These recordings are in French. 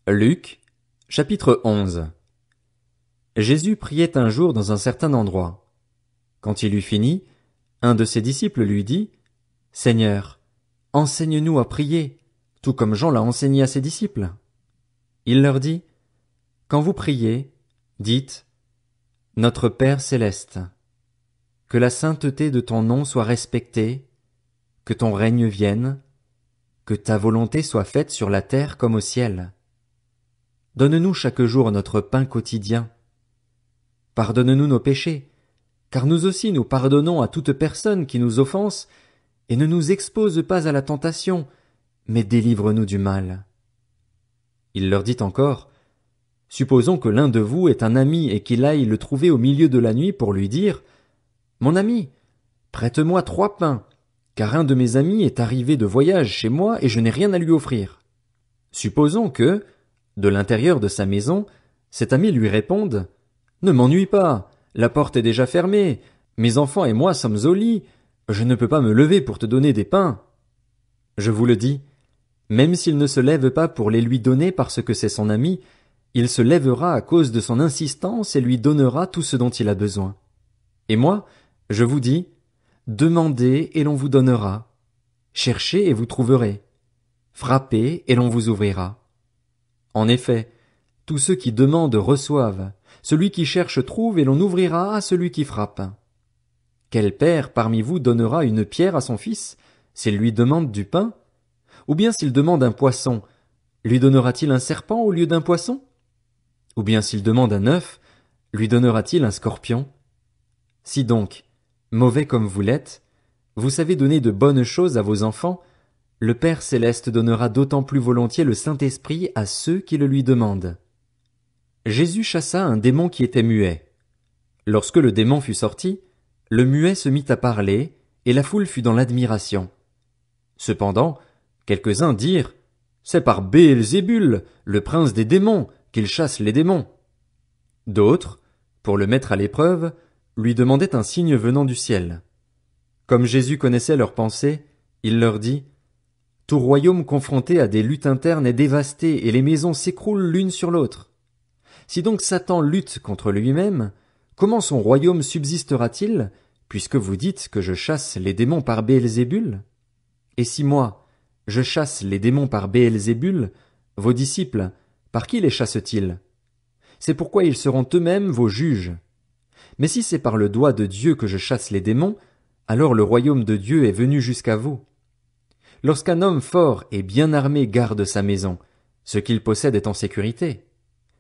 Luc, chapitre 11. Jésus priait un jour dans un certain endroit. Quand il eut fini, un de ses disciples lui dit, « Seigneur, enseigne-nous à prier, tout comme Jean l'a enseigné à ses disciples. » Il leur dit, « Quand vous priez, dites, « Notre Père céleste, que la sainteté de ton nom soit respectée, que ton règne vienne, que ta volonté soit faite sur la terre comme au ciel. Donne-nous chaque jour notre pain quotidien. Pardonne-nous nos péchés, car nous aussi nous pardonnons à toute personne qui nous offense, et ne nous expose pas à la tentation, mais délivre-nous du mal. » Il leur dit encore, « Supposons que l'un de vous est un ami et qu'il aille le trouver au milieu de la nuit pour lui dire, « Mon ami, prête-moi 3 pains, car un de mes amis est arrivé de voyage chez moi et je n'ai rien à lui offrir. » Supposons que, de l'intérieur de sa maison, cet ami lui réponde, « Ne m'ennuie pas, la porte est déjà fermée, mes enfants et moi sommes au lit, je ne peux pas me lever pour te donner des pains. » Je vous le dis, même s'il ne se lève pas pour les lui donner parce que c'est son ami, il se lèvera à cause de son insistance et lui donnera tout ce dont il a besoin. Et moi, je vous dis, demandez et l'on vous donnera. Cherchez et vous trouverez. Frappez et l'on vous ouvrira. En effet, tous ceux qui demandent reçoivent, celui qui cherche trouve et l'on ouvrira à celui qui frappe. Quel père parmi vous donnera une pierre à son fils, s'il lui demande du pain? Ou bien s'il demande un poisson, lui donnera-t-il un serpent au lieu d'un poisson? Ou bien s'il demande un œuf, lui donnera-t-il un scorpion? Si donc, mauvais comme vous l'êtes, vous savez donner de bonnes choses à vos enfants, le Père céleste donnera d'autant plus volontiers le Saint-Esprit à ceux qui le lui demandent. Jésus chassa un démon qui était muet. Lorsque le démon fut sorti, le muet se mit à parler, et la foule fut dans l'admiration. Cependant, quelques-uns dirent, « C'est par Béelzébul, le prince des démons, qu'il chasse les démons. » D'autres, pour le mettre à l'épreuve, lui demandaient un signe venant du ciel. Comme Jésus connaissait leurs pensées, il leur dit, « Tout royaume confronté à des luttes internes est dévasté et les maisons s'écroulent l'une sur l'autre. Si donc Satan lutte contre lui-même, comment son royaume subsistera-t-il, puisque vous dites que je chasse les démons par Béelzébul? Et si moi, je chasse les démons par Béelzébul, vos disciples, par qui les chassent-ils? C'est pourquoi ils seront eux-mêmes vos juges. Mais si c'est par le doigt de Dieu que je chasse les démons, alors le royaume de Dieu est venu jusqu'à vous. Lorsqu'un homme fort et bien armé garde sa maison, ce qu'il possède est en sécurité.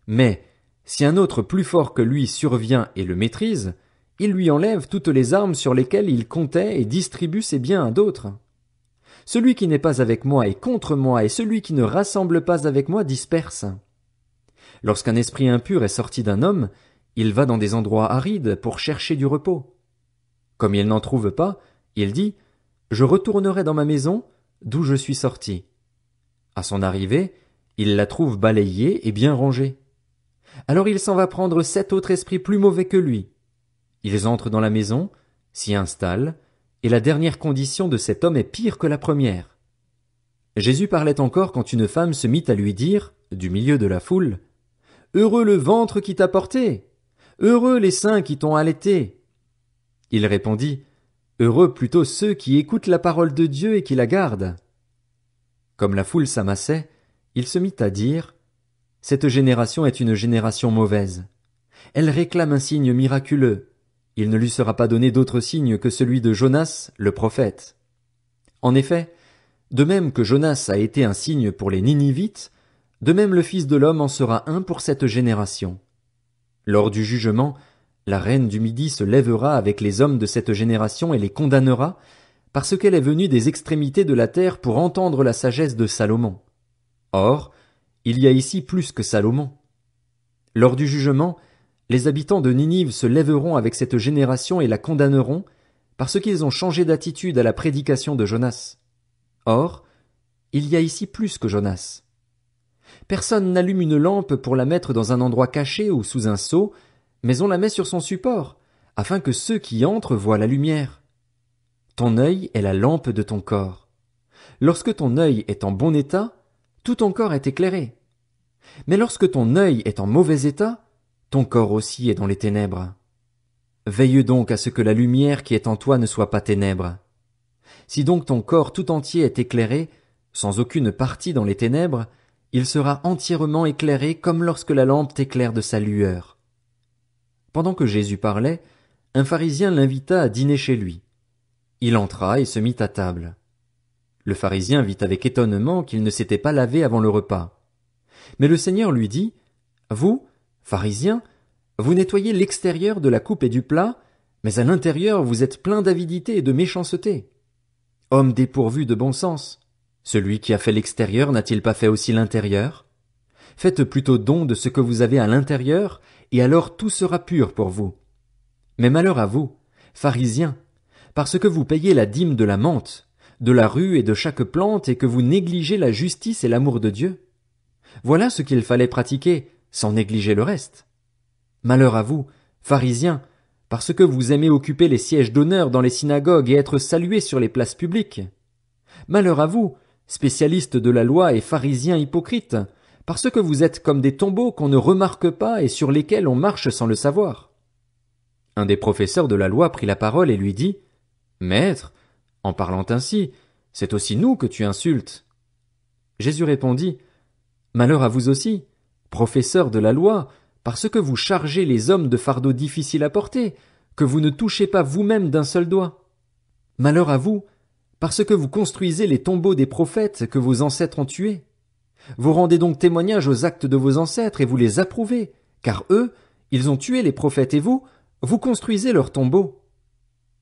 Mais, si un autre plus fort que lui survient et le maîtrise, il lui enlève toutes les armes sur lesquelles il comptait et distribue ses biens à d'autres. Celui qui n'est pas avec moi est contre moi, et celui qui ne rassemble pas avec moi disperse. Lorsqu'un esprit impur est sorti d'un homme, il va dans des endroits arides pour chercher du repos. Comme il n'en trouve pas, il dit, « Je retournerai dans ma maison, d'où je suis sorti. » À son arrivée, il la trouve balayée et bien rangée. Alors il s'en va prendre 7 autres esprits plus mauvais que lui. Ils entrent dans la maison, s'y installent, et la dernière condition de cet homme est pire que la première. Jésus parlait encore quand une femme se mit à lui dire, du milieu de la foule, « Heureux le ventre qui t'a porté! Heureux les seins qui t'ont allaité! » Il répondit, « Heureux plutôt ceux qui écoutent la parole de Dieu et qui la gardent. » Comme la foule s'amassait, il se mit à dire, « Cette génération est une génération mauvaise. Elle réclame un signe miraculeux. Il ne lui sera pas donné d'autre signe que celui de Jonas, le prophète. » En effet, de même que Jonas a été un signe pour les Ninivites, de même le Fils de l'homme en sera un pour cette génération. Lors du jugement, la reine du Midi se lèvera avec les hommes de cette génération et les condamnera, parce qu'elle est venue des extrémités de la terre pour entendre la sagesse de Salomon. Or, il y a ici plus que Salomon. Lors du jugement, les habitants de Ninive se lèveront avec cette génération et la condamneront, parce qu'ils ont changé d'attitude à la prédication de Jonas. Or, il y a ici plus que Jonas. Personne n'allume une lampe pour la mettre dans un endroit caché ou sous un seau, mais on la met sur son support, afin que ceux qui entrent voient la lumière. Ton œil est la lampe de ton corps. Lorsque ton œil est en bon état, tout ton corps est éclairé. Mais lorsque ton œil est en mauvais état, ton corps aussi est dans les ténèbres. Veille donc à ce que la lumière qui est en toi ne soit pas ténèbres. Si donc ton corps tout entier est éclairé, sans aucune partie dans les ténèbres, il sera entièrement éclairé comme lorsque la lampe t'éclaire de sa lueur. Pendant que Jésus parlait, un pharisien l'invita à dîner chez lui. Il entra et se mit à table. Le pharisien vit avec étonnement qu'il ne s'était pas lavé avant le repas. Mais le Seigneur lui dit, « Vous, pharisiens, vous nettoyez l'extérieur de la coupe et du plat, mais à l'intérieur vous êtes plein d'avidité et de méchanceté. Homme dépourvu de bon sens, celui qui a fait l'extérieur n'a-t-il pas fait aussi l'intérieur? Faites plutôt don de ce que vous avez à l'intérieur, et alors tout sera pur pour vous. Mais malheur à vous, pharisiens, parce que vous payez la dîme de la menthe, de la rue et de chaque plante, et que vous négligez la justice et l'amour de Dieu. Voilà ce qu'il fallait pratiquer, sans négliger le reste. Malheur à vous, pharisiens, parce que vous aimez occuper les sièges d'honneur dans les synagogues et être salués sur les places publiques. Malheur à vous, spécialistes de la loi et pharisiens hypocrites, parce que vous êtes comme des tombeaux qu'on ne remarque pas et sur lesquels on marche sans le savoir. Un des professeurs de la loi prit la parole et lui dit, « Maître, en parlant ainsi, c'est aussi nous que tu insultes. » Jésus répondit, « Malheur à vous aussi, professeurs de la loi, parce que vous chargez les hommes de fardeaux difficiles à porter, que vous ne touchez pas vous-même d'un seul doigt. Malheur à vous, parce que vous construisez les tombeaux des prophètes que vos ancêtres ont tués. Vous rendez donc témoignage aux actes de vos ancêtres et vous les approuvez, car eux, ils ont tué les prophètes et vous construisez leurs tombeaux.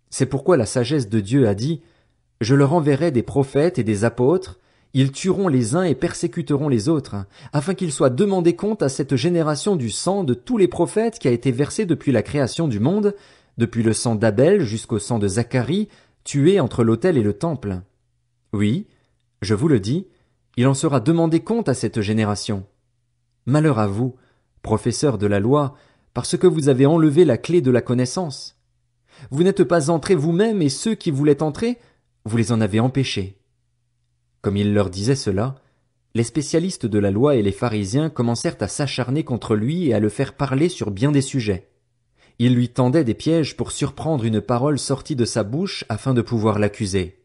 C'est pourquoi la sagesse de Dieu a dit, « Je leur enverrai des prophètes et des apôtres, ils tueront les uns et persécuteront les autres, afin qu'ils soient demandés compte à cette génération du sang de tous les prophètes qui a été versé depuis la création du monde, depuis le sang d'Abel jusqu'au sang de Zacharie, tué entre l'autel et le temple. Oui, je vous le dis, il en sera demandé compte à cette génération. Malheur à vous, professeurs de la loi, parce que vous avez enlevé la clé de la connaissance. Vous n'êtes pas entrés vous-même et ceux qui voulaient entrer, vous les en avez empêchés. » Comme il leur disait cela, les spécialistes de la loi et les pharisiens commencèrent à s'acharner contre lui et à le faire parler sur bien des sujets. Ils lui tendaient des pièges pour surprendre une parole sortie de sa bouche afin de pouvoir l'accuser.